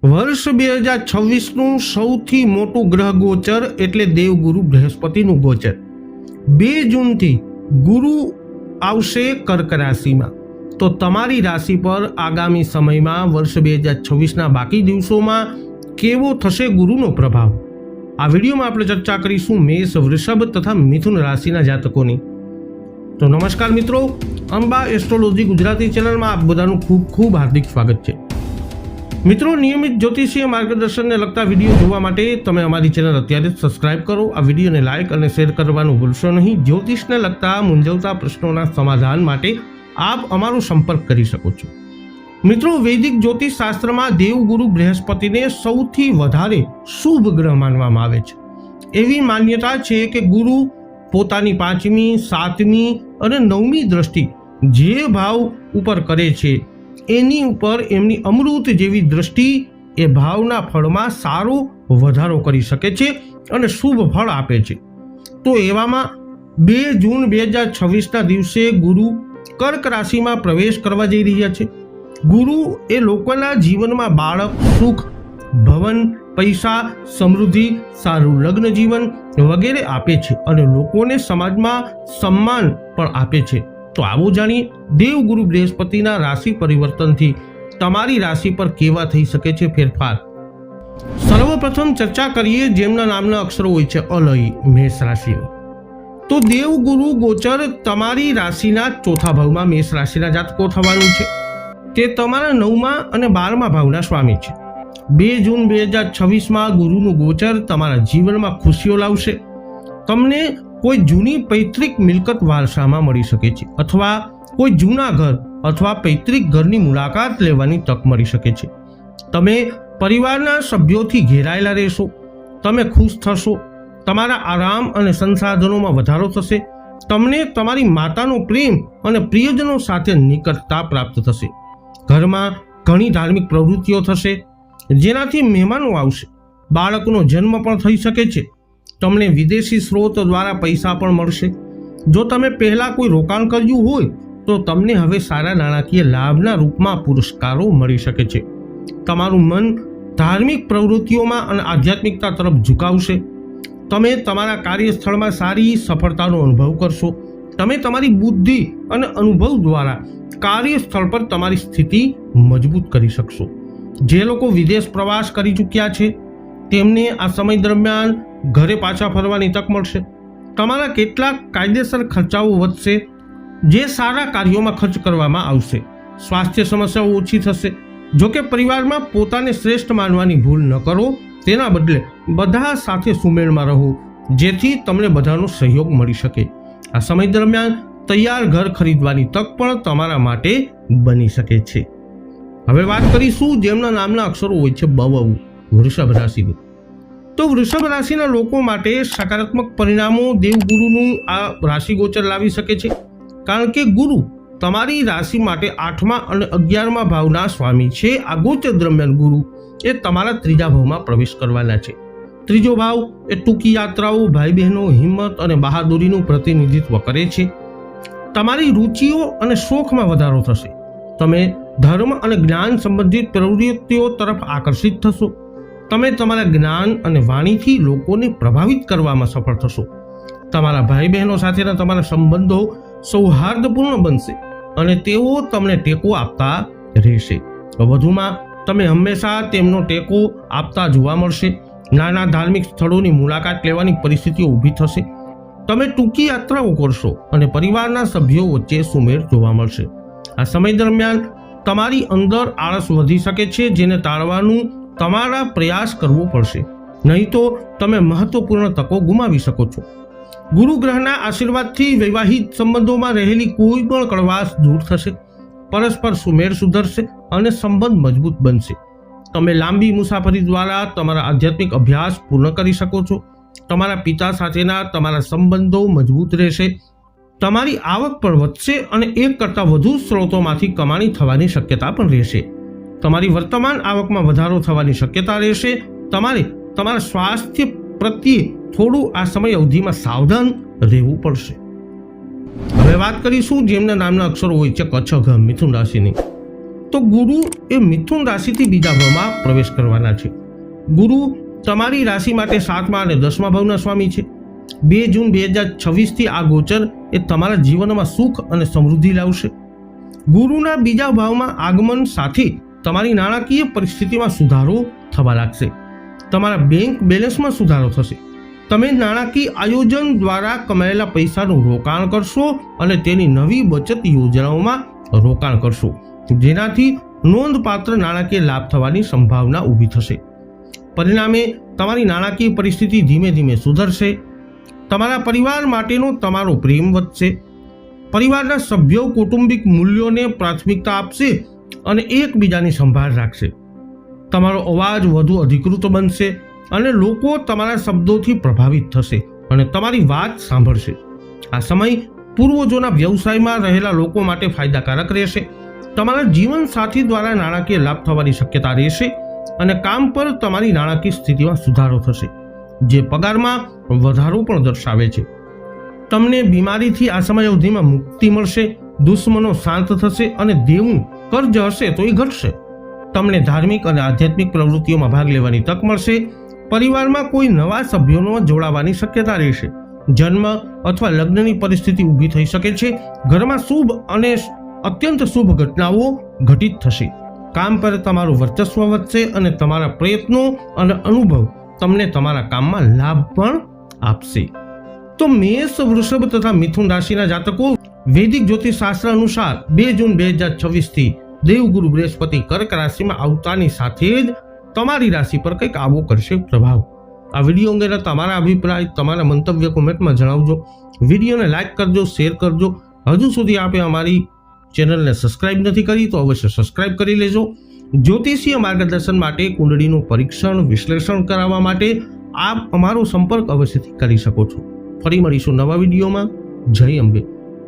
વર્ષ 2026નું સૌથી મોટું ગ્રહ ગોચર એટલે દેવગુરુ બૃહસ્પતિનું ગોચર 2 જૂનથી ગુરુ આવશે કર્ક રાશિમાં। તો તમારી રાશિ પર આગામી સમયમાં વર્ષ 2026ના બાકી દિવસોમાં કેવો થશે ગુરુનો પ્રભાવ, આ વિડીયોમાં આપણે ચર્ચા કરીશું મેષ, વૃષભ તથા મિથુન રાશિના જાતકોની। તો નમસ્કાર મિત્રો, અંબા એસ્ટ્રોલોજી ગુજરાતી ચેનલમાં આપ બધાનું ખૂબ ખૂબ હાર્દિક સ્વાગત છે। મિત્રો, નિયમિત જ્યોતિષીય માર્ગદર્શનને લગતા વિડીયો જોવા માટે તમે અમારી ચેનલ અત્યારે જ સબસ્ક્રાઇબ કરો, આ વિડીયોને લાઇક અને શેર કરવાનું ભૂલશો નહીં। જ્યોતિષને લગતા મૂંઝવતા પ્રશ્નોના સમાધાન માટે આપ અમારો સંપર્ક કરી શકો છો। મિત્રો, વૈદિક જ્યોતિષ શાસ્ત્રમાં દેવગુરુ બૃહસ્પતિને સૌથી વધારે શુભ ગ્રહ માનવામાં આવે છે। એવી માન્યતા છે કે ગુરુ પોતાની 5મી, 7મી અને 9મી દ્રષ્ટિ જે ભાવ ઉપર કરે છે એની ઉપર એમની અમૃત જેવી દ્રષ્ટિ એ ભાવના ફળમાં સારો વધારો કરી શકે છે અને શુભ ફળ આપે છે। તો એવામાં 2 જૂન 2026ના દિવસે ગુરુ કર્ક રાશિમાં પ્રવેશ કરવા જઈ રહ્યા છે। ગુરુ એ લોકોના જીવનમાં બાળક, સુખ, ભવન, પૈસા, સમૃદ્ધિ, સારું લગ્ન જીવન વગેરે આપે છે અને લોકોને સમાજમાં સન્માન પણ આપે છે। તો આવું જાણીએ દેવગુરુ બૃહસ્પતિના રાશિ પરિવર્તનથી તમારી રાશિ પર કેવા થઈ શકે છે ફેરફાર। સર્વપ્રથમ ચર્ચા કરીએ જેમના નામના અક્ષરો હોય છે અલય, મેષ રાશિની। તો દેવગુરુ ગોચર તમારી રાશિના 4થા ભાવમાં મેષ રાશિના જાતકો થવાનું છે। તે તમારા 9મા અને 12મા ભાવના સ્વામી છે। 2 જૂન 2026માં ગુરુનું ગોચર તમારા જીવનમાં ખુશીઓ લાવશે। તમને કોઈ જૂની પૈતૃક મિલકત વારસામાં મળી શકે છે અથવા કોઈ જૂના ઘર અથવા પૈતૃક ઘરની મુલાકાત લેવાની તક મળી શકે છે। તમે પરિવારના સભ્યોથી ઘેરાયેલા રહેશો, તમે ખુશ થશો, તમારા આરામ અને સંસાધનોમાં વધારો થશે, તમને તમારી માતાનો પ્રેમ અને પ્રિયજનો સાથે નિકટતા પ્રાપ્ત થશે। ઘરમાં ઘણી ધાર્મિક પ્રવૃત્તિઓ થશે જેનાથી મહેમાનો આવશે। બાળકનો જન્મ પણ થઈ શકે છે। તમને વિદેશી સ્ત્રોત દ્વારા પૈસા પણ મળશે। જો તમે પહેલાં કોઈ રોકાણ કર્યું હોય તો તમને હવે સારા નાણાકીય લાભના રૂપમાં પુરસ્કારો મળી શકે છે। તમારું મન ધાર્મિક પ્રવૃત્તિઓમાં અને આધ્યાત્મિકતા તરફ ઝુકાવશે। તમે તમારા કાર્યસ્થળમાં સારી સફળતાનો અનુભવ કરશો। તમે તમારી બુદ્ધિ અને અનુભવ દ્વારા કાર્યસ્થળ પર તમારી સ્થિતિ મજબૂત કરી શકશો। જે લોકો વિદેશ પ્રવાસ કરી ચૂક્યા છે તેમને આ સમય દરમિયાન ઘરે પાછા ફરવાની તક મળશે। તમારા કેટલાક કાયદેસર ખર્ચાઓ વધશે જે સારા કાર્યોમાં ખર્ચ કરવામાં આવશે। સ્વાસ્થ્ય સમસ્યાઓ ઓછી થશે। જોકે પરિવારમાં પોતાને શ્રેષ્ઠ માનવાની ભૂલ ન કરો, તેના બદલે બધા સાથે સુમેળમાં રહો જેથી તમને બધાનો સહયોગ મળી શકે। આ સમય દરમિયાન તૈયાર ઘર ખરીદવાની તક પણ તમારા માટે બની શકે છે। હવે વાત કરીશું જેમના નામના અક્ષરો હોય છે બ, વૃષભ રાશિની। તો વૃષભ રાશિના લોકો માટે સકારાત્મક પરિણામો દેવગુરુનું આ રાશિ ગોચર લાવી શકે છે, કારણ કે ગુરુ તમારી રાશિ માટે 8મા અને 11મા ભાવના સ્વામી છે। આ ગોચર દરમિયાન ગુરુ એ તમારા 3જા ભાવમાં પ્રવેશ કરવાના છે। 3જો ભાવ એ ટૂંકી યાત્રાઓ, ભાઈ બહેનો, હિંમત અને બહાદુરીનું પ્રતિનિધિત્વ કરે છે। તમારી રુચિઓ અને શોખમાં વધારો થશે। તમે ધર્મ અને જ્ઞાન સંબંધિત પ્રવૃત્તિઓ તરફ આકર્ષિત થશો। તમે તમારા જ્ઞાન અને વાણીથી લોકોને પ્રભાવિત કરવામાં સફળ થશો। તમારા ભાઈ બહેનો સાથેના તમારા સંબંધો સૌહાર્દપૂર્ણ બનશે અને તેઓ તમને ટેકો આપતા રહેશે। વધુમાં તમે હંમેશા તેમનો ટેકો આપતા જોવા મળશે। નાના ધાર્મિક સ્થળોની મુલાકાત લેવાની પરિસ્થિતિઓ ઊભી થશે। તમે ટૂંકી યાત્રાઓ કરશો અને પરિવારના સભ્યો વચ્ચે સુમેળ જોવા મળશે। આ સમય દરમિયાન તમારી અંદર આળસ વધી શકે છે જેને ટાળવાનું તમારા પ્રયાસ કરવો પડશે, નહીં તો તમે મહત્વપૂર્ણ તકો ગુમાવી શકો છો। ગુરુ ગ્રહના આશીર્વાદથી વૈવાહિક સંબંધોમાં રહેલી કોઈ પણ કડવાશ દૂર થશે। પરસ્પર સુમેળ સુધરશે અને સંબંધ મજબૂત બનશે। તમે લાંબી મુસાફરી દ્વારા તમારા આધ્યાત્મિક અભ્યાસ પૂર્ણ કરી શકો છો। તમારા પિતા સાથેના તમારા સંબંધો મજબૂત રહેશે। તમારી આવક પણ વધશે અને એક કરતાં વધુ સ્ત્રોતોમાંથી કમાણી થવાની શક્યતા પણ રહેશે। તમારી વર્તમાન આવકમાં વધારો થવાની શક્યતા રહેશે। તમારે તમારા સ્વાસ્થ્ય પ્રત્યે થોડું આ સમય અવધિમાં સાવધાન રહેવું પડશે। હવે વાત કરીશું જેમના નામના અક્ષરો હોય છે ક, છ, ઘ, મિથુન રાશિની। તો ગુરુ એ મિથુન રાશિથી બીજા ભાવમાં પ્રવેશ કરવાના છે. ગુરુ તમારી રાશિ માટે 7મા અને 10મા ભાવના સ્વામી છે. 2 જૂન 2026થી આ ગોચર એ તમારા જીવનમાં સુખ અને સમૃદ્ધિ લાવશે. ગુરુના બીજા ભાવમાં આગમન સાથે તમારી નાણાકીય પરિસ્થિતિમાં સુધારો થવા લાગશે. તમારા બેંક બેલેન્સમાં સુધારો થશે. તમે નાણાકીય આયોજન દ્વારા કમાયેલા પૈસાનું રોકાણ કરશો અને તેની નવી બચત યોજનાઓમાં રોકાણ કરશો, જેનાથી નોંધપાત્ર નાણાકીય લાભ થવાની સંભાવના ઊભી થશે. પરિણામે તમારી નાણાકીય પરિસ્થિતિ ધીમે ધીમે સુધરશે. તમારા પરિવાર માટેનો તમારો પ્રેમ વધશે. પરિવારના સભ્યો કૌટુંબિક મૂલ્યોને પ્રાથમિકતા આપશે અને એકબીજાની સંભાળ રાખશે. તમારો અવાજ વધુ અધિકૃત બનશે અને લોકો તમારા શબ્દોથી પ્રભાવિત થશે અને તમારી વાત સાંભળશે. આ સમય પૂર્વજોના વ્યવસાયમાં રહેલા લોકો માટે ફાયદાકારક રહેશે. તમારા જીવનસાથી દ્વારા નાણાકીય લાભ થવાની શક્યતા રહેશે અને કામ પર તમારી નાણાકીય સ્થિતિમાં સુધારો થશે, જે પગારમાં વધારો પણ દર્શાવે છે. તમને બીમારીથી આ સમય અવધિમાં મુક્તિ મળશે. દુશ્મનો શાંત થશે અને દેવું કર્જ હશે તો એ ઘટશે. તમને ધાર્મિક અને આધ્યાત્મિક પ્રવૃત્તિઓમાં ભાગ લેવાની તક મળશે. પરિવારમાં કોઈ નવા સભ્યોનો જોડાવાની શક્યતા રહેશે. જન્મ અથવા લગ્નની પરિસ્થિતિ ઊભી થઈ શકે છે. ઘરમાં શુભ અને અત્યંત શુભ ઘટનાઓ ઘટિત થશે. કામ પર તમારું વર્ચસ્વ વધશે અને તમારા પ્રયત્નો અને અનુભવ તમને તમારા કામમાં લાભ પણ આપશે. તો મેષ, વૃષભ તથા મિથુન રાશિના જાતકો વૈદિક જ્યોતિષ શાસ્ત્ર અનુસાર 2 જૂન 2026થી દેવગુરુ બૃહસ્પતિ કર્ક રાશિમાં આવતાની સાથે જ તમારી રાશિ પર કંઈક આવો કરશે પ્રભાવ. આ વિડીયો અંગેના તમારા અભિપ્રાય, તમારા મંતવ્ય કોમેન્ટમાં જણાવજો. વિડીયોને લાઇક કરજો, શેર કરજો. હજુ સુધી આપે અમારી ચેનલને સબસ્ક્રાઇબ નથી કરી તો અવશ્ય સબસ્ક્રાઇબ કરી લેજો. જ્યોતિષીય માર્ગદર્શન માટે, કુંડળીનું પરીક્ષણ વિશ્લેષણ કરાવવા માટે આપ અમારો સંપર્ક અવશ્યથી કરી શકો છો. ફરી મળીશું નવા વિડીયોમાં. જય અંબે.